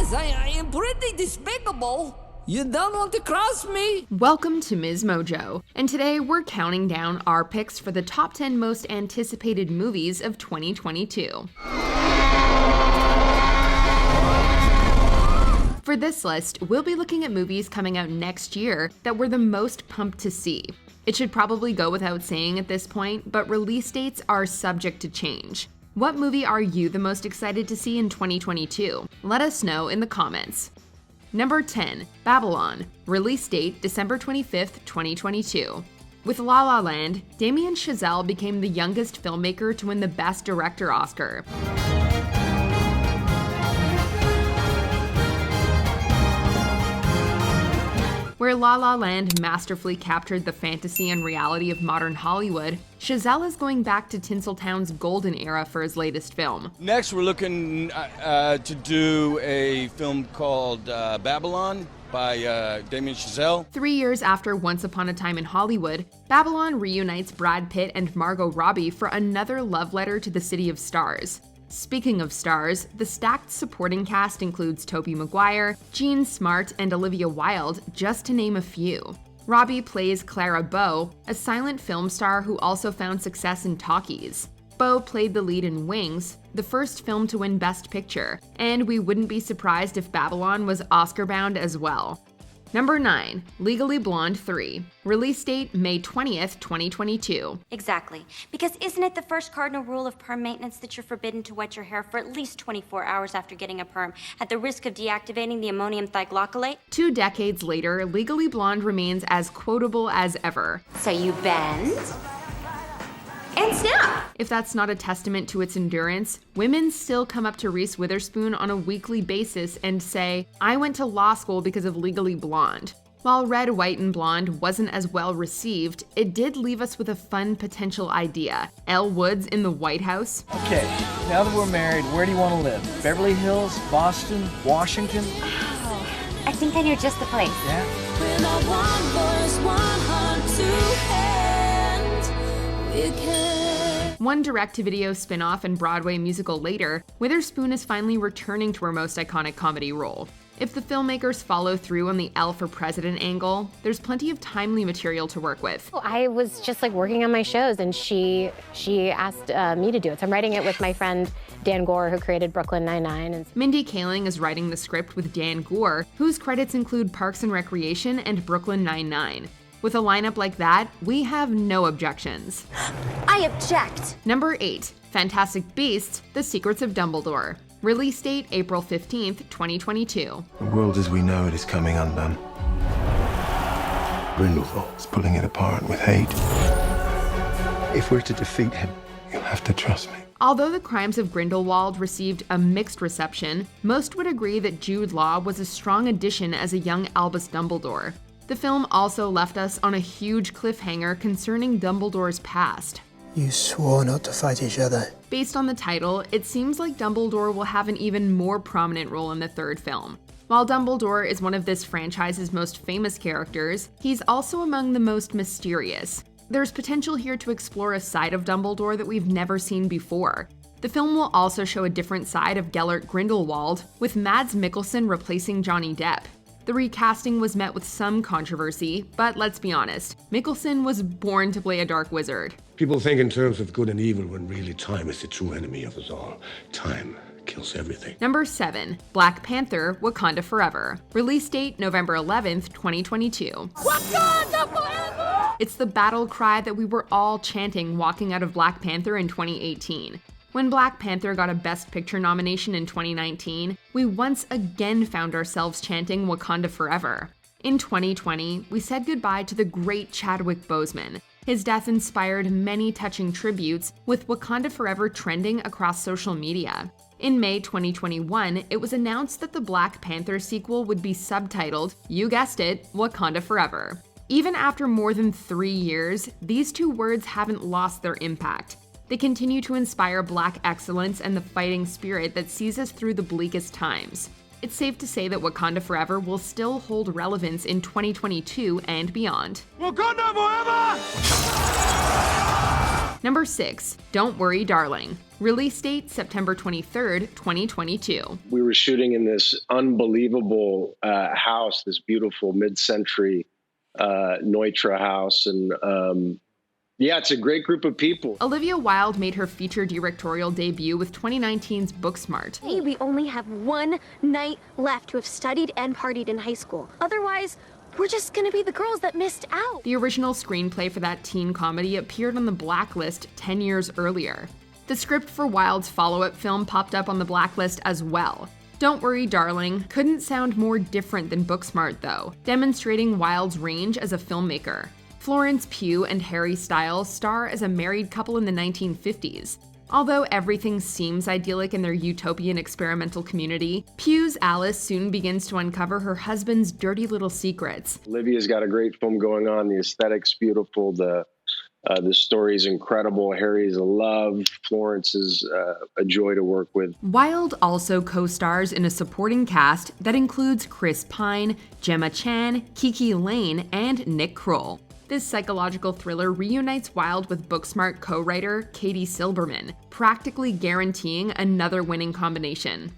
Yes, I am pretty despicable. You don't want to cross me? Welcome to MsMojo, and today we're counting down our picks for the top 10 most anticipated movies of 2022. For this list, we'll be looking at movies coming out next year that we're the most pumped to see. It should probably go without saying at this point, but release dates are subject to change. What movie are you the most excited to see in 2022? Let us know in the comments. Number 10, Babylon. Release date December 25th, 2022. With La La Land, Damien Chazelle became the youngest filmmaker to win the Best Director Oscar. Where La La Land masterfully captured the fantasy and reality of modern Hollywood, Chazelle is going back to Tinseltown's golden era for his latest film. Next, we're looking to do a film called Babylon by Damien Chazelle. 3 years after Once Upon a Time in Hollywood, Babylon reunites Brad Pitt and Margot Robbie for another love letter to the City of Stars. Speaking of stars, the stacked supporting cast includes Tobey Maguire, Jean Smart, and Olivia Wilde, just to name a few. Robbie plays Clara Bow, a silent film star who also found success in talkies. Bow played the lead in Wings, the first film to win Best Picture, and we wouldn't be surprised if Babylon was Oscar-bound as well. Number 9, Legally Blonde 3. Release date May 20th, 2022. Exactly. Because isn't it the first cardinal rule of perm maintenance that you're forbidden to wet your hair for at least 24 hours after getting a perm, at the risk of deactivating the ammonium thioglycolate? 2 decades later, Legally Blonde remains as quotable as ever. So you bend and snap. If that's not a testament to its endurance, women still come up to Reese Witherspoon on a weekly basis and say, "I went to law school because of Legally Blonde." While Red, White, and Blonde wasn't as well received, it did leave us with a fun potential idea. Elle Woods in the White House. Okay, now that we're married, where do you want to live? Beverly Hills, Boston, Washington? Oh, I think I know just the place. Yeah? When our one voice, one heart, two hands, we can. One direct-to-video spin-off and Broadway musical later, Witherspoon is finally returning to her most iconic comedy role. If the filmmakers follow through on the Elle for President angle, there's plenty of timely material to work with. I was just working on my shows, and she asked me to do it. So I'm writing it with my friend Dan Gore, who created Brooklyn Nine-Nine. Mindy Kaling is writing the script with Dan Gore, whose credits include Parks and Recreation and Brooklyn Nine-Nine. With a lineup like that, we have no objections. I object. Number 8, Fantastic Beasts: The Secrets of Dumbledore. Release date April 15th, 2022. The world as we know it is coming undone. Grindelwald's pulling it apart with hate. If we're to defeat him, you'll have to trust me. Although The Crimes of Grindelwald received a mixed reception, most would agree that Jude Law was a strong addition as a young Albus Dumbledore. The film also left us on a huge cliffhanger concerning Dumbledore's past. You swore not to fight each other. Based on the title, it seems like Dumbledore will have an even more prominent role in the third film. While Dumbledore is one of this franchise's most famous characters, he's also among the most mysterious. There's potential here to explore a side of Dumbledore that we've never seen before. The film will also show a different side of Gellert Grindelwald, with Mads Mikkelsen replacing Johnny Depp. The recasting was met with some controversy, but let's be honest, Mikkelsen was born to play a dark wizard. People think in terms of good and evil when really time is the true enemy of us all. Time kills everything. Number 7, Black Panther: Wakanda Forever. Release date November 11th, 2022. Wakanda forever! It's the battle cry that we were all chanting walking out of Black Panther in 2018. When Black Panther got a Best Picture nomination in 2019, we once again found ourselves chanting Wakanda Forever. In 2020, we said goodbye to the great Chadwick Boseman. His death inspired many touching tributes, with Wakanda Forever trending across social media. In May 2021, it was announced that the Black Panther sequel would be subtitled, you guessed it, Wakanda Forever. Even after more than 3 years, these two words haven't lost their impact. They continue to inspire Black excellence and the fighting spirit that sees us through the bleakest times. It's safe to say that Wakanda Forever will still hold relevance in 2022 and beyond. Wakanda forever! Number 6, Don't Worry, Darling. Release date September 23rd, 2022. We were shooting in this unbelievable house, this beautiful mid-century Neutra house. And yeah, it's a great group of people. Olivia Wilde made her feature directorial debut with 2019's Booksmart. Hey, we only have one night left to have studied and partied in high school. Otherwise, we're just gonna be the girls that missed out. The original screenplay for that teen comedy appeared on the blacklist 10 years earlier. The script for Wilde's follow-up film popped up on the blacklist as well. Don't Worry, Darling couldn't sound more different than Booksmart, though, demonstrating Wilde's range as a filmmaker. Florence Pugh and Harry Styles star as a married couple in the 1950s. Although everything seems idyllic in their utopian experimental community, Pugh's Alice soon begins to uncover her husband's dirty little secrets. Olivia's got a great film going on. The aesthetic's beautiful. The story's incredible. Harry's a love. Florence is a joy to work with. Wilde also co-stars in a supporting cast that includes Chris Pine, Gemma Chan, Kiki Lane, and Nick Kroll. This psychological thriller reunites Wilde with Booksmart co-writer Katie Silberman, practically guaranteeing another winning combination.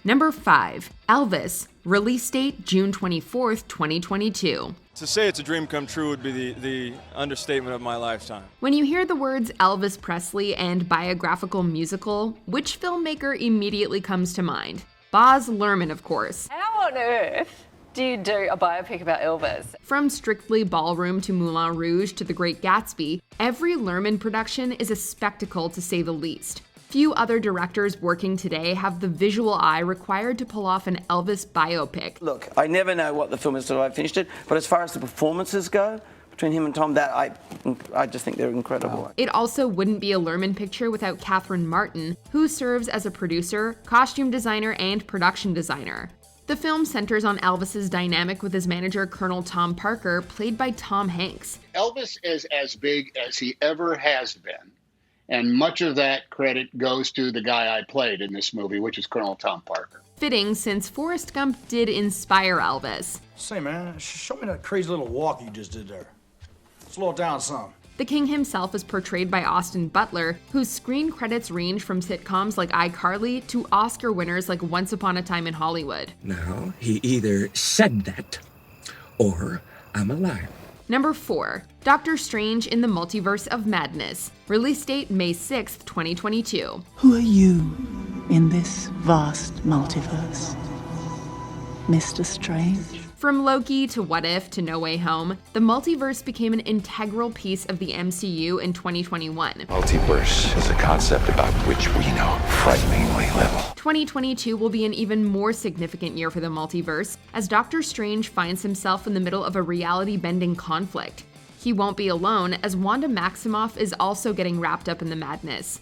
Number 5, Elvis. Release date June 24th, 2022. To say it's a dream come true would be the understatement of my lifetime. When you hear the words Elvis Presley and biographical musical, which filmmaker immediately comes to mind? Baz Luhrmann, of course. How on earth do you do a biopic about Elvis? From Strictly Ballroom to Moulin Rouge to The Great Gatsby, every Luhrmann production is a spectacle to say the least. Few other directors working today have the visual eye required to pull off an Elvis biopic. Look, I never know what the film is until I've finished it, but as far as the performances go, between him and Tom, I just think they're incredible. It also wouldn't be a Luhrmann picture without Catherine Martin, who serves as a producer, costume designer, and production designer. The film centers on Elvis's dynamic with his manager, Colonel Tom Parker, played by Tom Hanks. Elvis is as big as he ever has been, and much of that credit goes to the guy I played in this movie, which is Colonel Tom Parker. Fitting, since Forrest Gump did inspire Elvis. Say, man, show me that crazy little walk you just did there. Slow it down some. The King himself is portrayed by Austin Butler, whose screen credits range from sitcoms like iCarly to Oscar winners like Once Upon a Time in Hollywood. Now, he either said that, or I'm a liar. Number 4, Doctor Strange in the Multiverse of Madness. Release date May 6th, 2022. Who are you in this vast multiverse? Mr. Strange? From Loki to What If to No Way Home, the multiverse became an integral piece of the MCU in 2021. Multiverse is a concept about which we know frighteningly little. 2022 will be an even more significant year for the multiverse, as Doctor Strange finds himself in the middle of a reality-bending conflict. He won't be alone, as Wanda Maximoff is also getting wrapped up in the madness.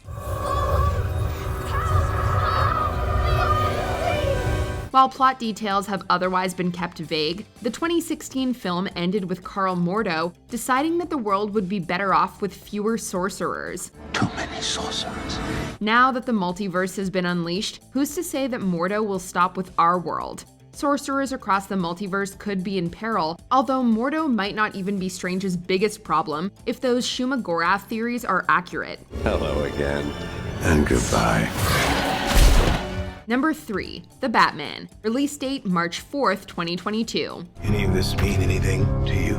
While plot details have otherwise been kept vague, the 2016 film ended with Carl Mordo deciding that the world would be better off with fewer sorcerers. Too many sorcerers. Now that the multiverse has been unleashed, who's to say that Mordo will stop with our world? Sorcerers across the multiverse could be in peril, although Mordo might not even be Strange's biggest problem if those Shuma-Gorath theories are accurate. Hello again. And goodbye. Number 3, The Batman. Release date March 4th, 2022. Any of this mean anything to you?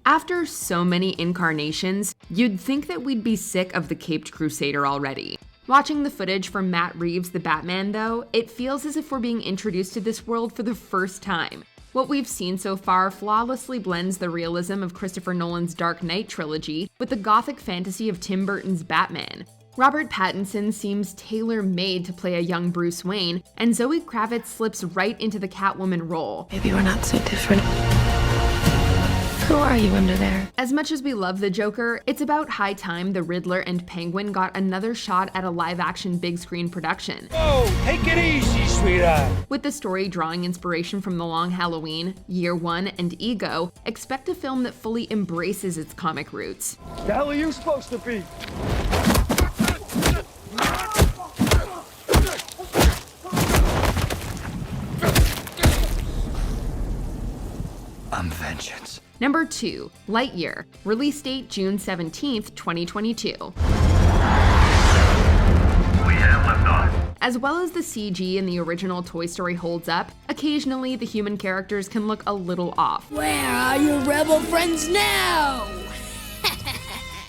After so many incarnations, you'd think that we'd be sick of the Caped Crusader already. Watching the footage from Matt Reeves' The Batman, though, it feels as if we're being introduced to this world for the first time. What we've seen so far flawlessly blends the realism of Christopher Nolan's Dark Knight trilogy with the gothic fantasy of Tim Burton's Batman. Robert Pattinson seems tailor-made to play a young Bruce Wayne, and Zoe Kravitz slips right into the Catwoman role. Maybe we're not so different. Who are you under there? As much as we love the Joker, it's about high time the Riddler and Penguin got another shot at a live-action big-screen production. Whoa, take it easy, sweetheart. With the story drawing inspiration from The Long Halloween, Year One, and Ego, expect a film that fully embraces its comic roots. The hell are you supposed to be? I'm vengeance. Number 2, Lightyear. Release date June 17th, 2022. As well as the CG in the original Toy Story holds up, occasionally the human characters can look a little off. Where are your rebel friends now?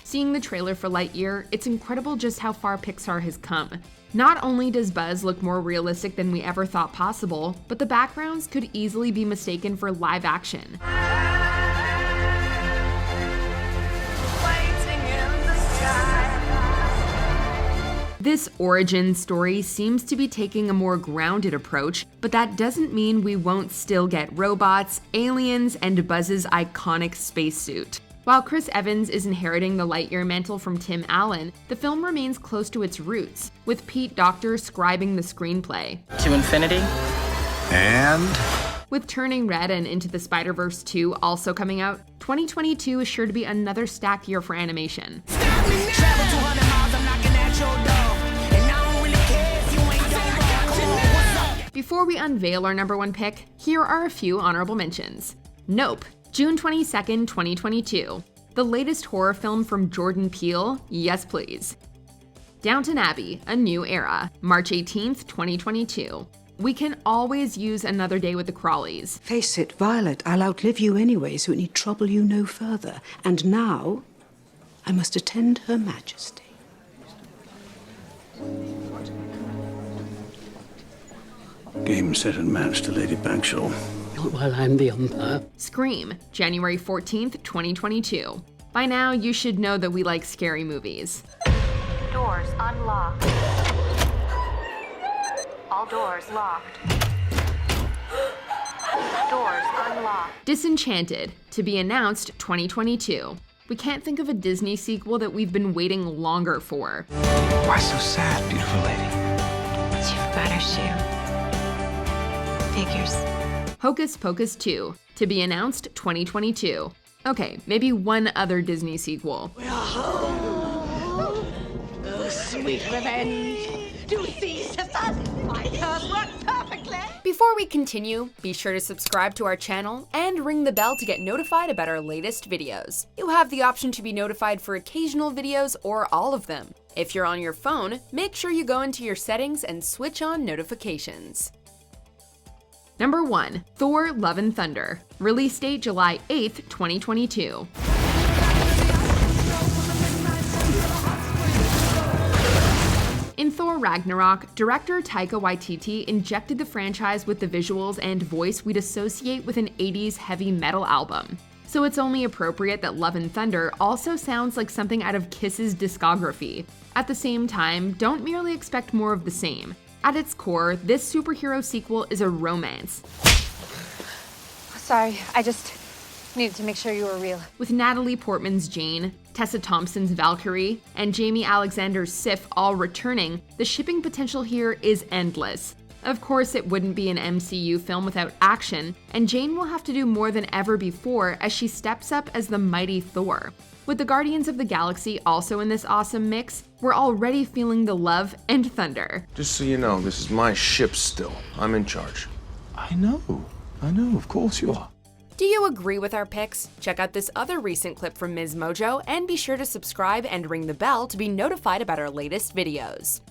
Seeing the trailer for Lightyear, it's incredible just how far Pixar has come. Not only does Buzz look more realistic than we ever thought possible, but the backgrounds could easily be mistaken for live action. This origin story seems to be taking a more grounded approach, but that doesn't mean we won't still get robots, aliens, and Buzz's iconic spacesuit. While Chris Evans is inheriting the Lightyear mantle from Tim Allen, the film remains close to its roots, with Pete Docter scribing the screenplay. To infinity. And? With Turning Red and Into the Spider-Verse 2 also coming out, 2022 is sure to be another stacked year for animation. Before we unveil our number 1 pick, here are a few honorable mentions. Nope, June 22nd, 2022. The latest horror film from Jordan Peele, yes please. Downton Abbey, A New Era, March 18th, 2022. We can always use Another Day with the Crawleys. Face it, Violet, I'll outlive you anyway, so it need trouble you no further. And now, I must attend Her Majesty. Game, set, and match to Lady Bagshaw. While I'm the umpire. Scream, January 14th, 2022. By now, you should know that we like scary movies. Doors unlocked. All doors locked. Doors unlocked. Disenchanted, to be announced 2022. We can't think of a Disney sequel that we've been waiting longer for. Why so sad, beautiful lady? She forgot her shoe. Figures. Hocus Pocus 2, to be announced 2022. Okay, maybe one other Disney sequel. Oh, sweet revenge. Do these to us. My curse worked perfectly. Before we continue, be sure to subscribe to our channel and ring the bell to get notified about our latest videos. You have the option to be notified for occasional videos or all of them. If you're on your phone, make sure you go into your settings and switch on notifications. Number 1, Thor: Love and Thunder. Release date July 8th, 2022. In Thor Ragnarok, director Taika Waititi injected the franchise with the visuals and voice we'd associate with an 80s heavy metal album. So it's only appropriate that Love and Thunder also sounds like something out of Kiss's discography. At the same time, don't merely expect more of the same. At its core, this superhero sequel is a romance. Sorry, I just needed to make sure you were real. With Natalie Portman's Jane, Tessa Thompson's Valkyrie, and Jamie Alexander's Sif all returning, the shipping potential here is endless. Of course, it wouldn't be an MCU film without action, and Jane will have to do more than ever before as she steps up as the mighty Thor. With the Guardians of the Galaxy also in this awesome mix, we're already feeling the love and thunder. Just so you know, this is my ship still. I'm in charge. I know, of course you are. Do you agree with our picks? Check out this other recent clip from MsMojo and be sure to subscribe and ring the bell to be notified about our latest videos.